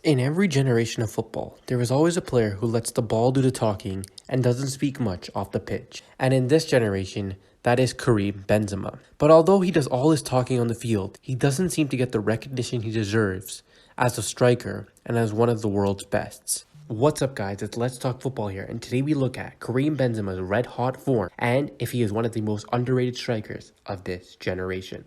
In every generation of football, there is always a player who lets the ball do the talking and doesn't speak much off the pitch. And in this generation, that is Karim Benzema. But although he does all his talking on the field, he doesn't seem to get the recognition he deserves as a striker and as one of the world's bests. What's up guys, it's Let's Talk Football here, and today we look at Karim Benzema's red hot form and if he is one of the most underrated strikers of this generation.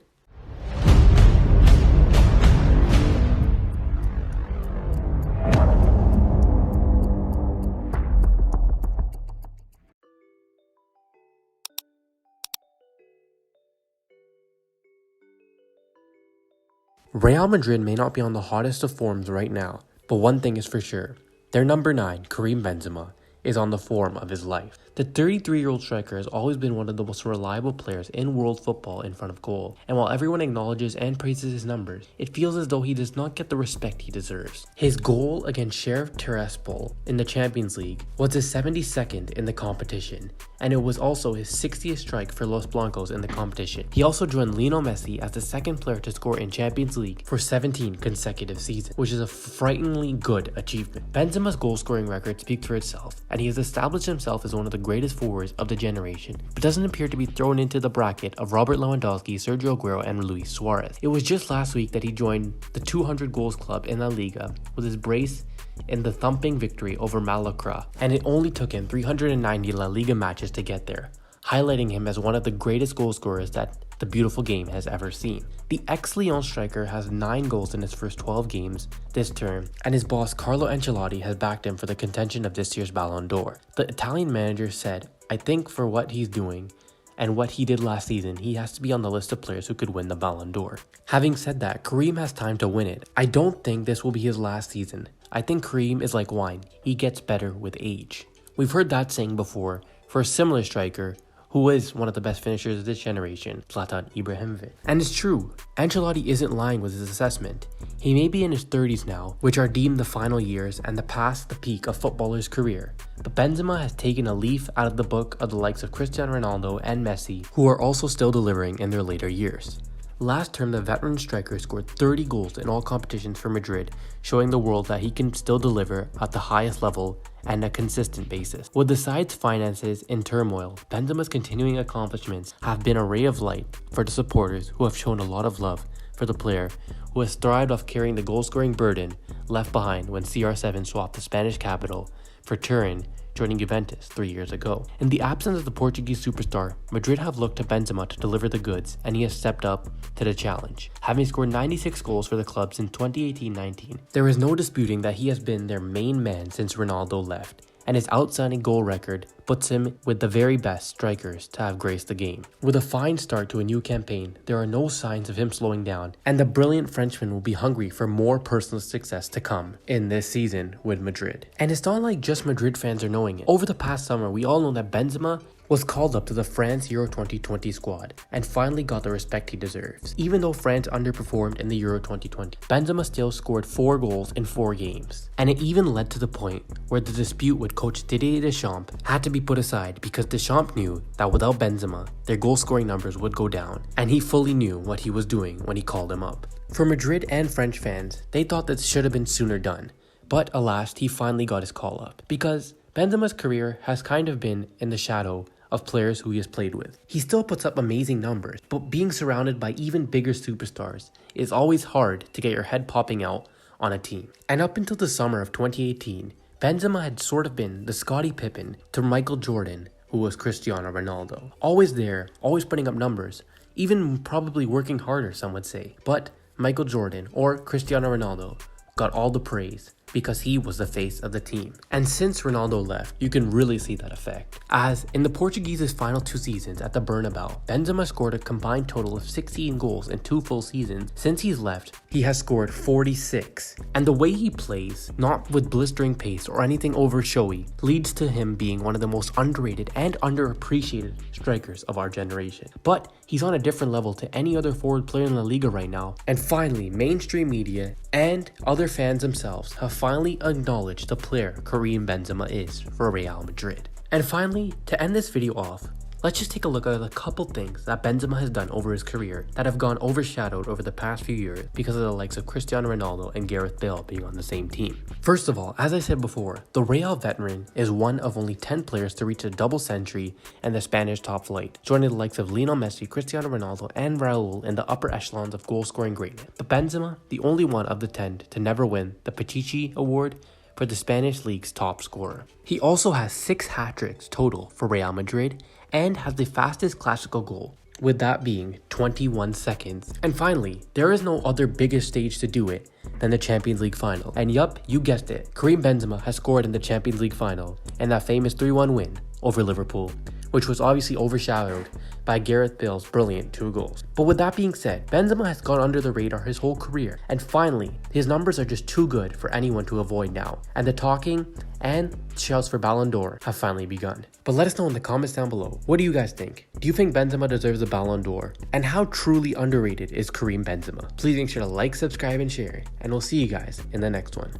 Real Madrid may not be on the hottest of forms right now, but one thing is for sure. Their number 9, Karim Benzema, is on the form of his life. The 33-year-old striker has always been one of the most reliable players in world football in front of goal, and while everyone acknowledges and praises his numbers, it feels as though he does not get the respect he deserves. His goal against Sheriff Tiraspol in the Champions League was his 72nd in the competition, and it was also his 60th strike for Los Blancos in the competition. He also joined Lionel Messi as the second player to score in Champions League for 17 consecutive seasons, which is a frighteningly good achievement. Benzema's goal-scoring record speaks for itself, and he has established himself as one of the greatest forwards of the generation, but doesn't appear to be thrown into the bracket of Robert Lewandowski, Sergio Aguero, and Luis Suarez. It was just last week that he joined the 200 goals club in La Liga with his brace in the thumping victory over Malacra, and it only took him 390 La Liga matches to get there, highlighting him as one of the greatest goal scorers that the beautiful game has ever seen. The ex-Lyon striker has 9 goals in his first 12 games this term, and his boss Carlo Ancelotti has backed him for the contention of this year's Ballon d'Or. The Italian manager said, "I think for what he's doing and what he did last season, he has to be on the list of players who could win the Ballon d'Or." Having said that, Karim has time to win it. I don't think this will be his last season. I think Karim is like wine. He gets better with age. We've heard that saying before for a similar striker who is one of the best finishers of this generation, Zlatan Ibrahimovic. And it's true, Ancelotti isn't lying with his assessment. He may be in his 30s now, which are deemed the final years and past the peak of footballer's career. But Benzema has taken a leaf out of the book of the likes of Cristiano Ronaldo and Messi, who are also still delivering in their later years. Last term, the veteran striker scored 30 goals in all competitions for Madrid, showing the world that he can still deliver at the highest level and a consistent basis. With the side's finances in turmoil, Benzema's continuing accomplishments have been a ray of light for the supporters who have shown a lot of love for the player who has thrived off carrying the goal-scoring burden left behind when CR7 swapped the Spanish capital for Turin, joining Juventus 3 years ago. In the absence of the Portuguese superstar, Madrid have looked to Benzema to deliver the goods, and he has stepped up to the challenge, having scored 96 goals for the club since 2018-19. There is no disputing that he has been their main man since Ronaldo left, and his outstanding goal record puts him with the very best strikers to have graced the game. With a fine start to a new campaign, there are no signs of him slowing down, and the brilliant Frenchman will be hungry for more personal success to come in this season with Madrid. And it's not like just Madrid fans are knowing it. Over the past summer, we all know that Benzema was called up to the France Euro 2020 squad and finally got the respect he deserves. Even though France underperformed in the Euro 2020, Benzema still scored 4 goals in 4 games. And it even led to the point where the dispute with coach Didier Deschamps had to be put aside because Deschamps knew that without Benzema, their goal scoring numbers would go down, and he fully knew what he was doing when he called him up. For Madrid and French fans, they thought this should have been sooner done, but alas, he finally got his call up because Benzema's career has kind of been in the shadow of players who he has played with. He still puts up amazing numbers, but being surrounded by even bigger superstars is always hard to get your head popping out on a team. And up until the summer of 2018, Benzema had sort of been the Scottie Pippen to Michael Jordan, who was Cristiano Ronaldo. Always there, always putting up numbers, even probably working harder, some would say. But Michael Jordan, or Cristiano Ronaldo, got all the praise because he was the face of the team. And since Ronaldo left, you can really see that effect. As in the Portuguese's final 2 seasons at the Bernabeu, Benzema scored a combined total of 16 goals in 2 full seasons. Since he's left, he has scored 46. And the way he plays, not with blistering pace or anything over showy, leads to him being one of the most underrated and underappreciated strikers of our generation. But he's on a different level to any other forward player in La Liga right now. And finally, mainstream media and other fans themselves have finally acknowledged the player Karim Benzema is for Real Madrid. And finally, to end this video off, Let's just take a look at a couple things that Benzema has done over his career that have gone overshadowed over the past few years because of the likes of Cristiano Ronaldo and Gareth Bale being on the same team. First of all, as I said before, the Real veteran is one of only 10 players to reach a double century in the Spanish top flight, joining the likes of Lionel Messi, Cristiano Ronaldo, and Raul in the upper echelons of goal-scoring greatness. But Benzema, the only one of the 10 to never win the Pichichi Award for the Spanish League's top scorer. He also has 6 hat-tricks total for Real Madrid and has the fastest classical goal, with that being 21 seconds. And finally, there is no other bigger stage to do it than the Champions League final. And yup, you guessed it, Karim Benzema has scored in the Champions League final in that famous 3-1 win over Liverpool, which was obviously overshadowed by Gareth Bale's brilliant 2 goals. But with that being said, Benzema has gone under the radar his whole career, and finally, his numbers are just too good for anyone to avoid now, and the talking and shouts for Ballon d'Or have finally begun. But let us know in the comments down below, what do you guys think? Do you think Benzema deserves a Ballon d'Or? And how truly underrated is Karim Benzema? Please make sure to like, subscribe, and share, and we'll see you guys in the next one.